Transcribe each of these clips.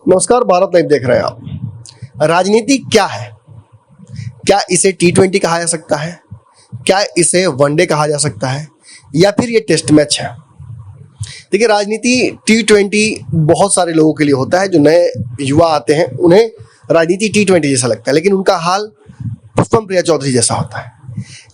नमस्कार, भारत लाइव देख रहे हैं आप। राजनीति क्या है? क्या इसे T20 कहा जा सकता है? क्या इसे वनडे कहा जा सकता है, या फिर ये टेस्ट मैच है? देखिए, राजनीति T20 बहुत सारे लोगों के लिए होता है। जो नए युवा आते हैं उन्हें राजनीति T20 जैसा लगता है, लेकिन उनका हाल पुष्पम प्रिया चौधरी जैसा होता है।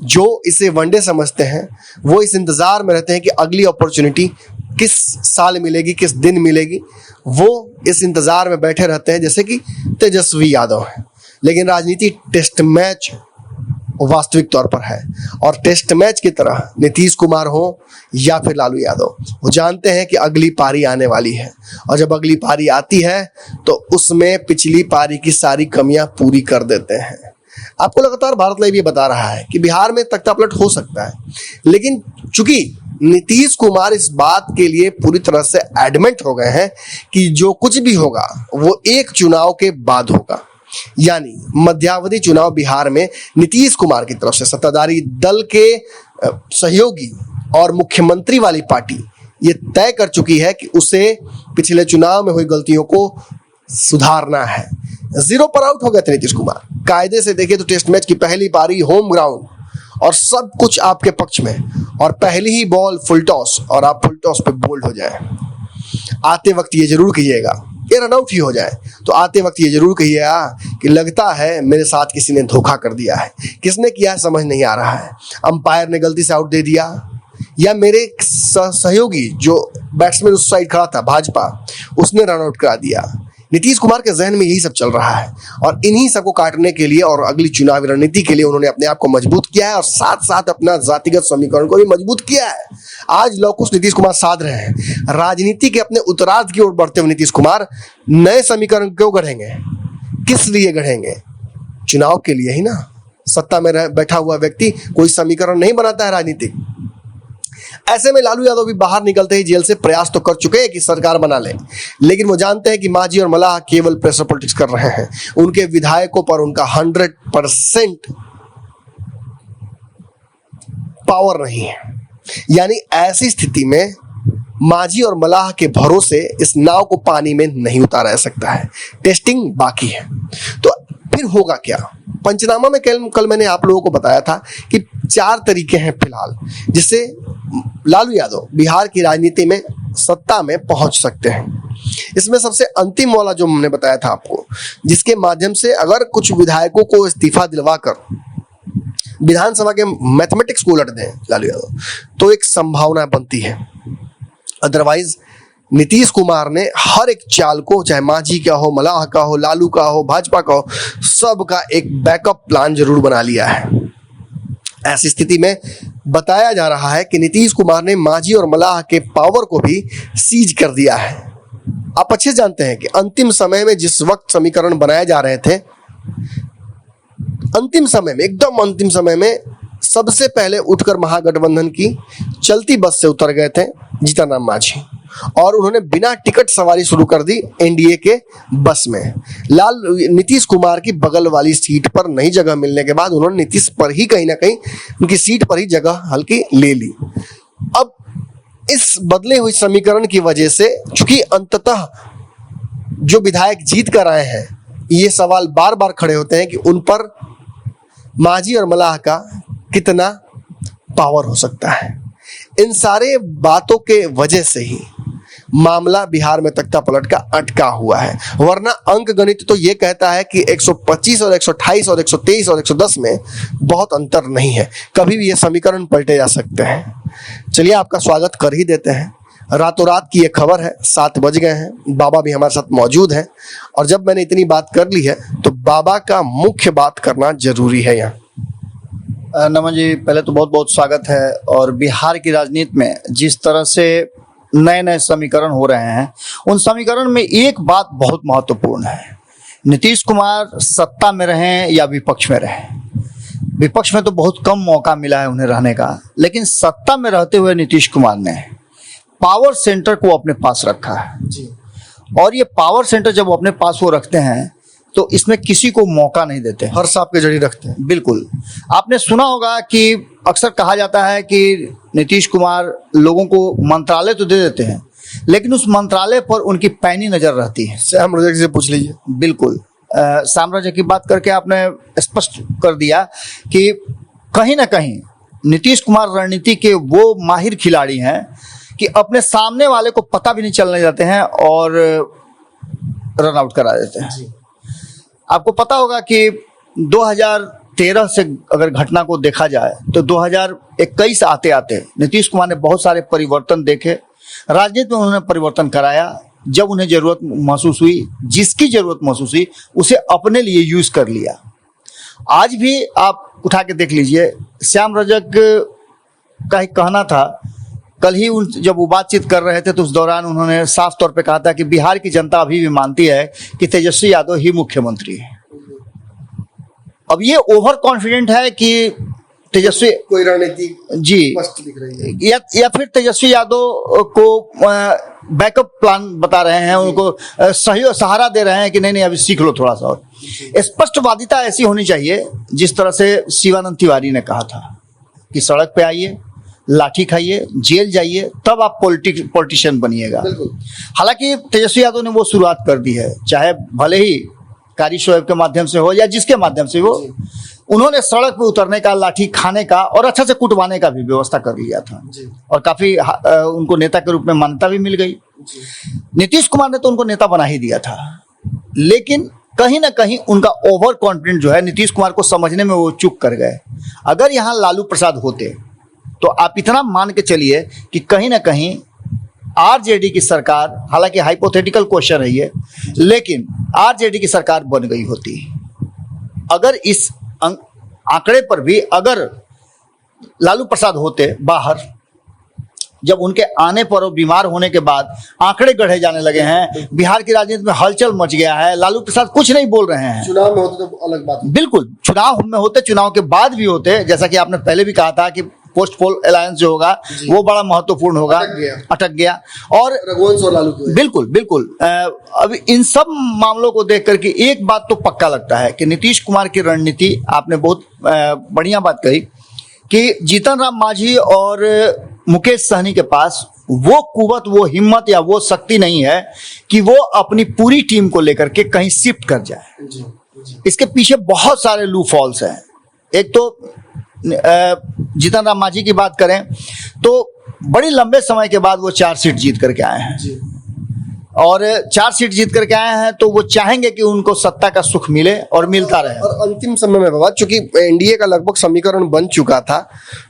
जो इसे वनडे समझते हैं वो इस इंतजार में रहते हैं कि अगली अपॉर्चुनिटी किस साल मिलेगी, किस दिन मिलेगी। वो इस इंतजार में बैठे रहते हैं जैसे कि तेजस्वी यादव है। लेकिन राजनीति टेस्ट मैच वास्तविक तौर पर है, और टेस्ट मैच की तरह नीतीश कुमार हो या फिर लालू यादव, वो जानते हैं कि अगली पारी आने वाली है, और जब अगली पारी आती है तो उसमें पिछली पारी की सारी कमियां पूरी कर देते हैं। आपको लगातार भारत लाइव ये बता रहा है कि बिहार में तख्तापलट हो सकता है, लेकिन चूंकि नीतीश कुमार इस बात के लिए पूरी तरह से एडमेंट हो गए हैं कि जो कुछ भी होगा वो एक चुनाव के बाद होगा, यानी मध्यावधि चुनाव बिहार में नीतीश कुमार की तरफ से सत्ताधारी दल के सहयोगी और मुख्यमंत्री वाली पार्टी ये तय कर चुकी है कि उसे पिछले चुनाव में हुई गलतियों को सुधारना है। जीरो पर आउट हो गए थे नीतीश कुमार। कायदे से देखिए तो टेस्ट मैच की पहली पारी होम ग्राउंड और सब कुछ आपके पक्ष में, और पहली ही बॉल फुल टॉस और आप फुल टॉस पे बोल्ड हो जाए। आते वक्त ये जरूर कहिएगा, ये रन आउट ही हो जाए तो आते वक्त ये जरूर कहिएगा कि लगता है मेरे साथ किसी ने धोखा कर दिया है। किसने किया है समझ नहीं आ रहा है। अंपायर ने गलती से आउट दे दिया, या मेरे सहयोगी जो बैट्समैन उस साइड खड़ा था भाजपा, उसने रन आउट करा दिया। नीतीश कुमार के जहन में यही सब चल रहा है, और इन्हीं सबको काटने के लिए और अगली चुनावी रणनीति के लिए उन्होंने अपने आप को मजबूत किया है, और साथ साथ अपना जातिगत समीकरण को भी मजबूत किया है। आज लौकुश नीतीश कुमार साध रहे हैं। राजनीति के अपने उत्तरार्ध की ओर बढ़ते हुए नीतीश कुमार नए समीकरण क्यों गढ़ेंगे? किस लिए गढ़ेंगे? चुनाव के लिए ही ना। सत्ता में बैठा हुआ व्यक्ति कोई समीकरण नहीं बनाता है राजनीतिक। ऐसे में लालू यादव भी बाहर निकलते ही जेल से प्रयास तो कर चुके हैं कि सरकार बना ले, लेकिन वो जानते हैं कि मांझी और मल्लाह केवल प्रेशर पॉलिटिक्स कर रहे हैं। उनके विधायकों पर उनका 100% पावर नहीं है। यानी ऐसी स्थिति में मांझी और मल्लाह के भरोसे इस नाव को पानी में नहीं उतारा जा सकता है। टेस्टिंग बाकी है। तो फिर होगा क्या? पंचनामा में कल मैंने आप लोगों को बताया था कि 4 तरीके हैं फिलहाल जिससे लालू यादव बिहार की राजनीति में सत्ता में पहुंच सकते हैं। इसमें सबसे अंतिम वाला जो हमने बताया था आपको, जिसके माध्यम से अगर कुछ विधायकों को इस्तीफा दिलवाकर विधानसभा के मैथमेटिक्स को उलट दें लालू यादव, तो एक संभावना बनती है। अदरवाइज नीतीश कुमार ने हर एक चाल को, चाहे मांझी का हो, मल्लाह का हो, लालू का हो, भाजपा का हो, सबका एक बैकअप प्लान जरूर बना लिया है। ऐसी स्थिति में बताया जा रहा है कि नीतीश कुमार ने मांझी और मल्लाह के पावर को भी सीज कर दिया है। आप अच्छे जानते हैं कि अंतिम समय में जिस वक्त समीकरण बनाए जा रहे थे, अंतिम समय में, एकदम अंतिम समय में सबसे पहले उठकर महागठबंधन की चलती बस से उतर गए थे जीतन राम मांझी, और उन्होंने बिना टिकट सवारी शुरू कर दी एनडीए के बस में। नीतीश कुमार की बगल वाली सीट पर नहीं जगह मिलने के बाद उन्होंने नीतीश पर ही कहीं ना कहीं उनकी सीट पर ही जगह हल्की ले ली। अब इस बदले हुए समीकरण की वजह से, चूंकि अंततः जो विधायक जीत कर आए हैं, ये सवाल बार बार खड़े होते हैं कि उन पर मांझी और मल्लाह का कितना पावर हो सकता है। इन सारे बातों के वजह से ही मामला बिहार में तख्तापलट का अटका हुआ है। वरना अंक गणित तो ये कहता है कि 125 और 128 और 123 और 110 में बहुत अंतर नहीं है। कभी भी ये समीकरण पलटे जा सकते हैं। चलिए, आपका स्वागत कर ही देते हैं। रातों रात की ये खबर है, 7 बज गए हैं। बाबा भी हमारे साथ मौजूद हैं, और जब मैंने इतनी बात कर ली है तो बाबा का मुख्य बात करना जरूरी है यहाँ। नमन जी, पहले तो बहुत बहुत स्वागत है। और बिहार की राजनीति में जिस तरह से नए नए समीकरण हो रहे हैं, उन समीकरण में एक बात बहुत महत्वपूर्ण है। नीतीश कुमार सत्ता में रहें या विपक्ष में रहें, विपक्ष में तो बहुत कम मौका मिला है उन्हें रहने का, लेकिन सत्ता में रहते हुए नीतीश कुमार ने पावर सेंटर को अपने पास रखा है जी। और ये पावर सेंटर जब अपने पास वो रखते हैं तो इसमें किसी को मौका नहीं देते, हर सांप के जड़ी रखते हैं। बिल्कुल। आपने सुना होगा कि अक्सर कहा जाता है कि नीतीश कुमार लोगों को मंत्रालय तो दे देते हैं, लेकिन उस मंत्रालय पर उनकी पैनी नजर रहती है। श्याम रजक से पूछ लीजिए। बिल्कुल श्याम रजक की बात करके आपने स्पष्ट कर दिया कि कहीं ना कहीं नीतीश कुमार रणनीति के वो माहिर खिलाड़ी हैं कि अपने सामने वाले को पता भी नहीं चलने देते हैं और रन आउट करा देते हैं। आपको पता होगा कि 2013 से अगर घटना को देखा जाए तो 2021 आते आते नीतीश कुमार ने बहुत सारे परिवर्तन देखे, राजनीति में उन्होंने परिवर्तन कराया। जब उन्हें जरूरत महसूस हुई, जिसकी जरूरत महसूस हुई, उसे अपने लिए यूज कर लिया। आज भी आप उठा के देख लीजिए, श्याम रजक का ही कहना था, कल ही जब वो बातचीत कर रहे थे तो उस दौरान उन्होंने साफ तौर पे कहा था कि बिहार की जनता अभी भी मानती है कि तेजस्वी यादव ही मुख्यमंत्री है। अब ये ओवर कॉन्फिडेंट है कि तेजस्वी कोई रणनीति जी स्पष्ट दिख रही है या फिर तेजस्वी यादव को बैकअप प्लान बता रहे हैं, उनको सहयोग सहारा दे रहे हैं कि नहीं नहीं अभी सीख लो थोड़ा सा और। स्पष्टवादिता ऐसी होनी चाहिए जिस तरह से शिवानंद तिवारी ने कहा था कि सड़क पे आइए, लाठी खाइए, जेल जाइए, तब आप पॉलिटिशियन बनिएगा। हालांकि तेजस्वी यादव ने वो शुरुआत कर दी है, चाहे भले ही कारी शोएब के माध्यम से हो या जिसके माध्यम से हो, उन्होंने सड़क पे उतरने का, लाठी खाने का और अच्छा से कुटवाने का भी व्यवस्था कर लिया था और काफी उनको नेता के रूप में मान्यता भी मिल गई। नीतीश कुमार ने तो उनको नेता बना ही दिया था, लेकिन कहीं ना कहीं उनका ओवर कॉन्फिडेंट जो है नीतीश कुमार को समझने में वो चूक कर गए। अगर यहाँ लालू प्रसाद होते तो आप इतना मान के चलिए कि कहीं ना कहीं आरजेडी की सरकार, हालांकि हाइपोथेटिकल क्वेश्चन है ये, लेकिन आरजेडी की सरकार बन गई होती। अगर इस आंकड़े पर भी अगर लालू प्रसाद होते बाहर, जब उनके आने पर और बीमार होने के बाद आंकड़े गढ़े जाने लगे हैं, बिहार की राजनीति में हलचल मच गया है, लालू प्रसाद कुछ नहीं बोल रहे हैं। चुनाव में होते तो अलग बात। बिल्कुल, चुनाव में होते, चुनाव के बाद भी होते, जैसा कि आपने पहले भी कहा था कि पोस्ट पोल अलायंस जो होगा वो बड़ा महत्वपूर्ण होगा, अटक गया। और रघुवंश और लालू बिल्कुल बिल्कुल अब इन सब मामलों को देख करके एक बात तो पक्का लगता है कि नीतीश कुमार की रणनीति, आपने बहुत बढ़िया बात कही कि जीतन राम मांझी और मुकेश सहनी के पास वो कुवत, वो हिम्मत या वो शक्ति नहीं है कि वो अपनी पूरी टीम को लेकर के कहीं शिफ्ट कर जाए। इसके पीछे बहुत सारे लू फॉल्स हैं। एक तो जीतन राम मांझी की बात करें तो बड़ी लंबे समय के बाद वो 4 सीट जीत करके आए हैं और 4 सीट जीत करके आए हैं तो वो चाहेंगे कि उनको सत्ता का सुख मिले और मिलता रहे। और अंतिम समय में बाबा, चूंकि एनडीए का लगभग समीकरण बन चुका था,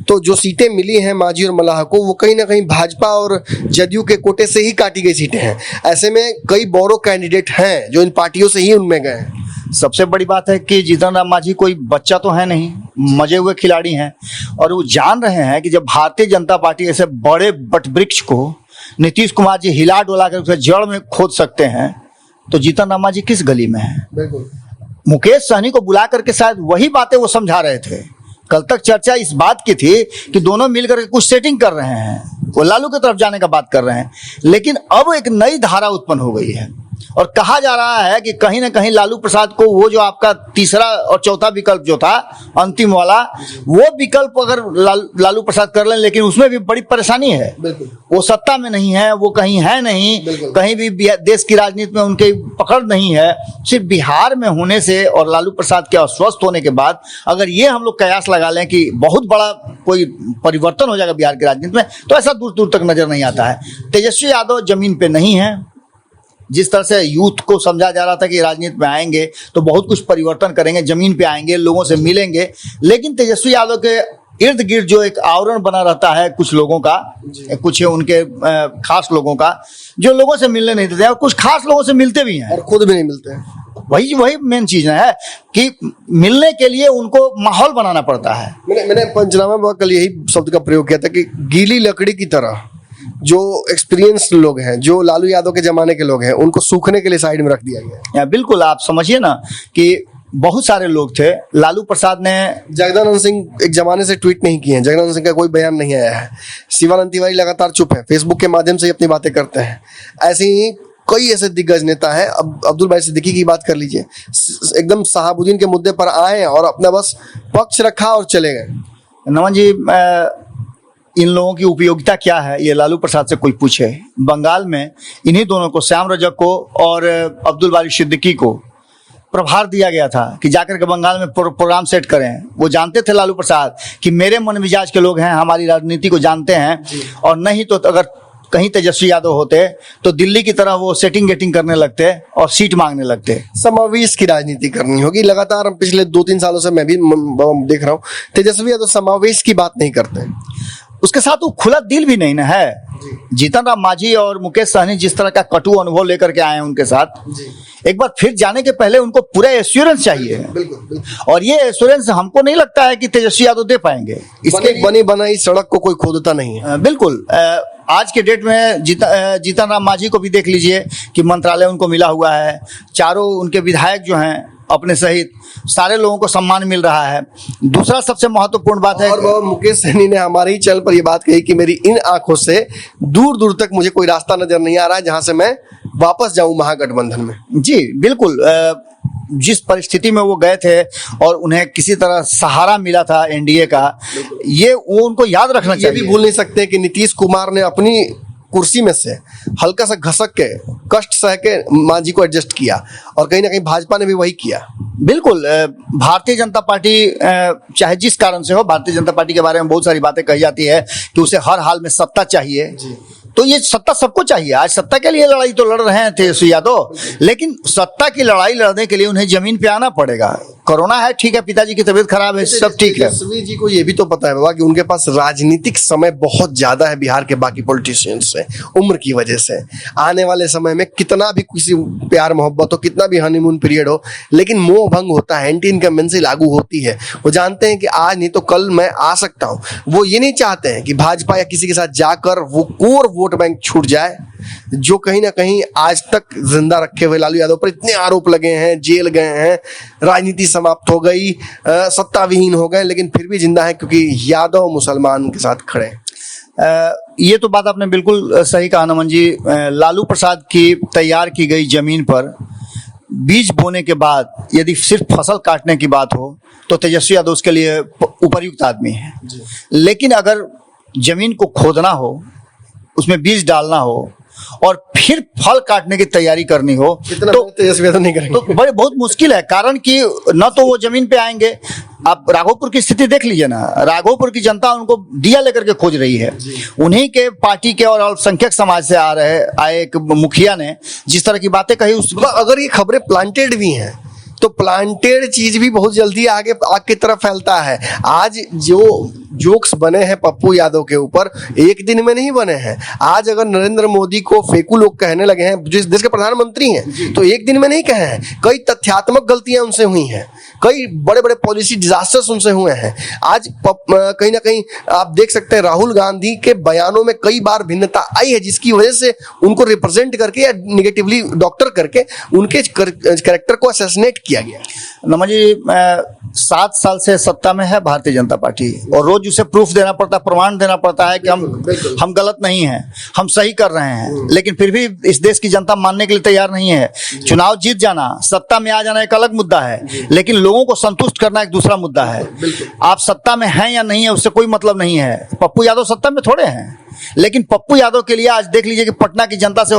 तो जो सीटें मिली हैं मांझी और मल्लाह को, वो कहीं ना कहीं भाजपा और जदयू के कोटे से ही काटी गई सीटें हैं। ऐसे में कई बोरो कैंडिडेट हैं जो इन पार्टियों से ही उनमें गए हैं। सबसे बड़ी बात है कि जीतन राम मांझी कोई बच्चा तो है नहीं, मजे हुए खिलाड़ी हैं और वो जान रहे हैं कि जब भारतीय जनता पार्टी ऐसे बड़े वटवृक्ष को नीतीश कुमार जी हिला डोला कर उसे जड़ में खोद सकते हैं, तो जीतन राम मांझी किस गली में है। बिल्कुल, मुकेश सहनी को बुला करके शायद वही बातें वो समझा रहे थे। कल तक चर्चा इस बात की थी कि दोनों मिलकर के कुछ सेटिंग कर रहे हैं, वो लालू की तरफ जाने का बात कर रहे हैं, लेकिन अब एक नई धारा उत्पन्न हो गई है और कहा जा रहा है कि कहीं ना कहीं लालू प्रसाद को वो जो आपका तीसरा और चौथा विकल्प जो था अंतिम वाला, वो विकल्प अगर लालू प्रसाद कर लें, लेकिन उसमें भी बड़ी परेशानी है। वो सत्ता में नहीं है, वो कहीं है नहीं, कहीं भी देश की राजनीति में उनकी पकड़ नहीं है। सिर्फ बिहार में होने से और लालू प्रसाद के अस्वस्थ होने के बाद अगर ये हम लोग कयास लगा लें कि बहुत बड़ा कोई परिवर्तन हो जाएगा बिहार की राजनीति में, तो ऐसा दूर दूर तक नजर नहीं आता है। तेजस्वी यादव जमीन पे नहीं है। जिस तरह से यूथ को समझा जा रहा था कि राजनीति में आएंगे तो बहुत कुछ परिवर्तन करेंगे, जमीन पे आएंगे, लोगों से मिलेंगे, लेकिन तेजस्वी यादव के इर्द गिर्द जो एक आवरण बना रहता है कुछ लोगों का, कुछ उनके खास लोगों का, जो लोगों से मिलने नहीं देते हैं और कुछ खास लोगों से मिलते भी हैं और खुद भी नहीं मिलते हैं। वही मेन चीज है कि मिलने के लिए उनको माहौल बनाना पड़ता है। मैंने पंचनामा में कल यही शब्द का प्रयोग किया था कि गीली लकड़ी की तरह जो एक्सपीरियंस लोग हैं, जो लालू यादव के जमाने के लोग हैं, उनको सूखने के लिए साइड में रख दिया गया है। बिल्कुल, आप समझिए ना कि बहुत सारे लोग थे। लालू प्रसाद ने, जगदानंद सिंह एक जमाने से ट्वीट नहीं किए हैं, जगदानंद सिंह का कोई बयान नहीं आया है, शिवानंद तिवारी लगातार चुप है, फेसबुक के माध्यम से ही अपनी बातें करते हैं। ऐसे ही कई ऐसे दिग्गज नेता है। अब अब्दुल भाई सिद्दीकी की बात कर लीजिए, एकदम शहाबुद्दीन के मुद्दे पर आए और अपना बस पक्ष रखा और चले गए। नमन जी, इन लोगों की उपयोगिता क्या है ये लालू प्रसाद से कोई पूछे। बंगाल में इन्हीं दोनों को, श्याम रजक को और अब्दुल बारी सिद्दीकी को प्रभार दिया गया था कि जाकर के बंगाल में प्रोग्राम सेट करें। वो जानते थे लालू प्रसाद कि मेरे मन मिजाज के लोग हैं, हमारी राजनीति को जानते हैं, और नहीं तो अगर कहीं तेजस्वी यादव होते तो दिल्ली की तरह वो सेटिंग गेटिंग करने लगते और सीट मांगने लगते। समावेश की राजनीति करनी होगी। लगातार पिछले 2-3 सालों से मैं भी देख रहा हूँ तेजस्वी यादव समावेश की बात नहीं करते। उसके साथ वो खुला दिल भी नहीं ना है। जीतन राम मांझी और मुकेश सहनी जिस तरह का कटु अनुभव लेकर के आए हैं उनके साथ, एक बार फिर जाने के पहले उनको पूरा एश्योरेंस चाहिए। बिल्कुल। और ये एश्योरेंस हमको नहीं लगता है कि तेजस्वी यादव दे पाएंगे। इसके बनी बनाई सड़क को कोई खोदता नहीं है। बिल्कुल। आज के डेट में जीतन राम मांझी को भी देख लीजिए कि मंत्रालय उनको मिला हुआ है। चारों उनके विधायक जो हैं अपने सहित सारे लोगों को सम्मान मिल रहा है। दूसरा सबसे महत्वपूर्ण बात है, और मुकेश सहनी ने हमारे ही चैनल पर ये बात कही कि मेरी इन आंखों से दूर दूर तक मुझे कोई रास्ता नजर नहीं आ रहा है जहां से मैं वापस जाऊं महागठबंधन में। जी बिल्कुल। जिस परिस्थिति में वो गए थे और उन्हें किसी तरह सहारा मिला था एनडीए का, ये वो उनको याद रखना चाहिए। ये भी भूल नहीं सकते कि नीतीश कुमार ने अपनी कुर्सी में से हल्का सा घसक के कष्ट सह के मांझी को एडजस्ट किया, और कहीं ना कहीं भाजपा ने भी वही किया। बिल्कुल। भारतीय जनता पार्टी चाहे जिस कारण से हो, भारतीय जनता पार्टी के बारे में बहुत सारी बातें कही जाती है कि उसे हर हाल में सत्ता चाहिए। तो ये सत्ता सबको चाहिए। आज सत्ता के लिए लड़ाई तो लड़ रहे हैं तेजस्वी यादव, लेकिन सत्ता की लड़ाई लड़ने के लिए उन्हें जमीन पे आना पड़ेगा। कोरोना है, ठीक है, पिताजी की तबीयत खराब है, सब ठीक है। तेजस्वी जी को ये भी तो पता है बाबा कि उनके पास राजनीतिक समय बहुत ज्यादा है बिहार के बाकी पॉलिटिशियंस से, उम्र की वजह से। आने वाले समय में कितना भी किसी प्यार मोहब्बत हो, कितना भी हनीमून पीरियड हो, लेकिन मोह भंग होता है, एंटी इनकम्बेंसी लागू होती है। वो जानते हैं कि आज नहीं तो कल मैं आ सकता हूं। वो ये नहीं चाहते हैं कि भाजपा या किसी के साथ जाकर वो कोर वोट बैंक छूट जाए, जो कहीं ना कहीं आज तक जिंदा रखे हुए लालू यादव पर इतने आरोप लगे हैं, जेल गए हैं, राजनीति समाप्त हो गई, सत्ता विहीन हो गए, लेकिन फिर भी जिंदा है क्योंकि यादव मुसलमान के साथ खड़े। ये तो बात आपने बिल्कुल सही कहा नमन जी। लालू प्रसाद की तैयार की गई जमीन पर बीज बोने के बाद यदि सिर्फ फसल काटने की बात हो तो तेजस्वी यादव उसके लिए उपयुक्त आदमी है। लेकिन अगर जमीन को खोदना हो, उसमें बीज डालना हो और फिर फल काटने की तैयारी करनी हो तो तेजस्वी यादव नहीं करेंगे। तो बड़े बहुत मुश्किल है। कारण कि न तो वो जमीन पे आएंगे। आप राघोपुर की स्थिति देख लीजिए ना, राघोपुर की जनता उनको दिया लेकर के खोज रही है। उन्हीं के पार्टी के और अल्पसंख्यक समाज से आए एक मुखिया ने जिस तरह की बातें कही, अगर ये खबरें प्लांटेड भी हैं तो प्लांटेड चीज भी बहुत जल्दी आगे आग की तरफ फैलता है। आज जो जोक्स बने हैं पप्पू यादव के ऊपर एक दिन में नहीं बने हैं। आज अगर नरेंद्र मोदी को फेकू लोग कहने लगे हैं, जिस देश के प्रधानमंत्री हैं, तो एक दिन में नहीं कहे हैं। कई तथ्यात्मक गलतियां उनसे हुई हैं, कई बड़े बड़े पॉलिसी डिजास्टर्स उनसे हुए हैं। आज कहीं ना कहीं आप देख सकते हैं राहुल गांधी के बयानों में कई बार भिन्नता आई है, जिसकी वजह से उनको रिप्रेजेंट करके या निगेटिवली डॉक्टर करके उनके कैरेक्टर को असैसिनेट किया गया। नमन जी, 7 साल से सत्ता में है भारतीय जनता पार्टी और रोज उसे प्रूफ देना पड़ता है, प्रमाण देना पड़ता है कि हम गलत नहीं हैं, हम सही कर रहे हैं। लेकिन फिर भी इस देश की जनता मानने के लिए तैयार नहीं है। चुनाव जीत जाना, सत्ता में आ जाना एक अलग मुद्दा है, लेकिन लोगों को संतुष्ट करना एक दूसरा मुद्दा है। आप सत्ता में हैं या नहीं है उससे कोई मतलब नहीं है। पप्पू यादव सत्ता में थोड़े हैं, लेकिन पप्पू यादव के लिए आज देख लीजिए कि पटना की जनता से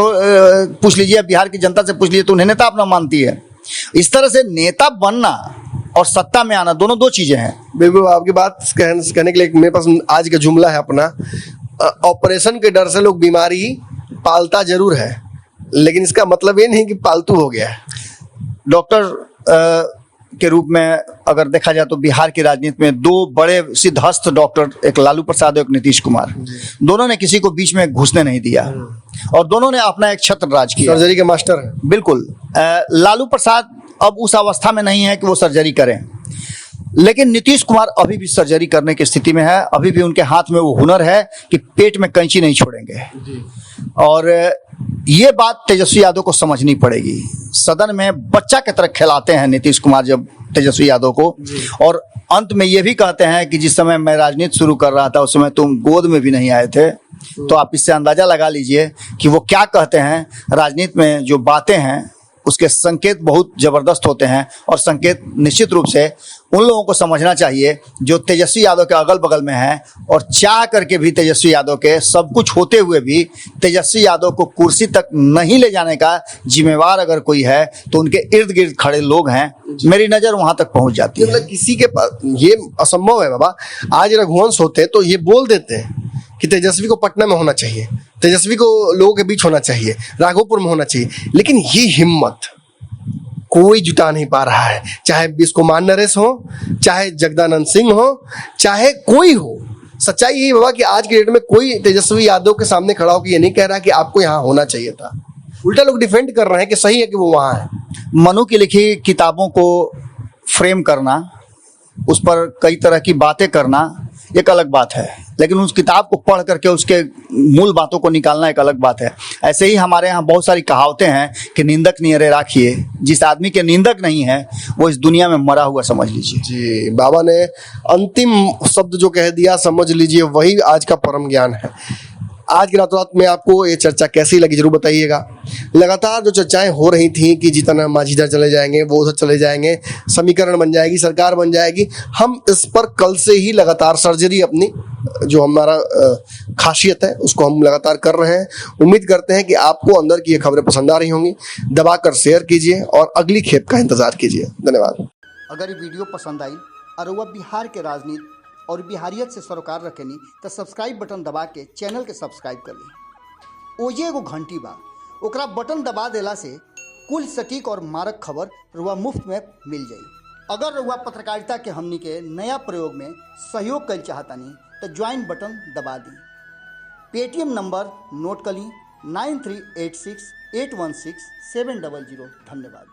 पूछ लीजिए, बिहार की जनता से पूछ लीजिए, तो उन्हें नेता अपना मानती है। इस तरह से नेता बनना और सत्ता में आना दोनों दो चीजें हैं। बिल्कुल, आपकी बात कहने के लिए मेरे पास आज का जुमला है अपना। ऑपरेशन के डर से लोग बीमारी पालता जरूर है, लेकिन इसका मतलब ये नहीं कि पालतू हो गया है। डॉक्टर के रूप में अगर देखा जाए तो बिहार की राजनीति में 2 बड़े सिद्धहस्त डॉक्टर, एक लालू प्रसाद और एक नीतीश कुमार, दोनों ने किसी को बीच में घुसने नहीं दिया और दोनों ने अपना एक छत्र राज किया। सर्जरी के मास्टर है। बिल्कुल। लालू प्रसाद अब उस अवस्था में नहीं है कि वो सर्जरी करें, लेकिन नीतीश कुमार अभी भी सर्जरी करने की स्थिति में है। अभी भी उनके हाथ में वो हुनर है कि पेट में कैंची नहीं छोड़ेंगे। और ये बात तेजस्वी यादव को समझनी पड़ेगी। सदन में बच्चा की तरह खिलाते हैं नीतीश कुमार जब तेजस्वी यादव को, और अंत में ये भी कहते हैं कि जिस समय मैं राजनीति शुरू कर रहा था उस समय तुम गोद में भी नहीं आए थे। तो आप इससे अंदाजा लगा लीजिए कि वो क्या कहते हैं। राजनीति में जो बातें हैं उसके संकेत बहुत जबरदस्त होते हैं और संकेत निश्चित रूप से उन लोगों को समझना चाहिए जो तेजस्वी यादव के अगल बगल में हैं और चाह करके भी तेजस्वी यादव के सब कुछ होते हुए भी तेजस्वी यादव को कुर्सी तक नहीं ले जाने का जिम्मेवार अगर कोई है तो उनके इर्द गिर्द खड़े लोग हैं। मेरी नज़र वहां तक पहुंच जाती है। मतलब किसी के पास ये असंभव है बाबा। आज रघुवंश होते तो ये बोल देते हैं कि तेजस्वी को पटना में होना चाहिए, तेजस्वी को लोगों के बीच होना चाहिए, राघोपुर में होना चाहिए, लेकिन ये हिम्मत कोई जुटा नहीं पा रहा है। चाहे बिस्कुमान नरेश हो, चाहे जगदानंद सिंह हो, चाहे कोई हो। सच्चाई यही बाबा कि आज के डेट में कोई तेजस्वी यादव के सामने खड़ा होकर ये नहीं कह रहा कि आपको यहाँ होना चाहिए था। उल्टा लोग डिफेंड कर रहे हैं कि सही है कि वो वहाँ है। मनु की लिखी किताबों को फ्रेम करना, उस पर कई तरह की बातें करना एक अलग बात है, लेकिन उस किताब को पढ़ करके उसके मूल बातों को निकालना एक अलग बात है। ऐसे ही हमारे यहाँ बहुत सारी कहावतें हैं कि निंदक नियरे राखिए। जिस आदमी के निंदक नहीं है वो इस दुनिया में मरा हुआ समझ लीजिए। जी, बाबा ने अंतिम शब्द जो कह दिया समझ लीजिए वही आज का परम ज्ञान है। आज की रातों रात में आपको ये चर्चा कैसी लगी जरूर बताइएगा। लगातार जो चर्चाएं हो रही थी कि जीतन राम मांझी इधर चले जाएंगे, वो उधर चले जाएंगे, समीकरण बन जाएगी, सरकार बन जाएगी, हम इस पर कल से ही लगातार सर्जरी अपनी जो हमारा खासियत है उसको हम लगातार कर रहे हैं। उम्मीद करते हैं कि आपको अंदर की ये खबरें पसंद आ रही होंगी। दबाकर शेयर कीजिए और अगली खेप का इंतजार कीजिए। धन्यवाद। अगर ये वीडियो पसंद आई और वह बिहार के राजनीति और बिहारियत से सरोकार रखेनी तो सब्सक्राइब बटन दबा के चैनल के सब्सक्राइब कर ली। ओजे एगो घंटी बा, ओकरा बटन दबा देला से कुल सटीक और मारक खबर रुआ मुफ्त में मिल जाई। अगर रुआ पत्रकारिता के हमनी के नया प्रयोग में सहयोग कर चाहतानी तो ज्वाइन बटन दबा दी। पेटीएम नंबर नोट कर ली 9386816700। धन्यवाद।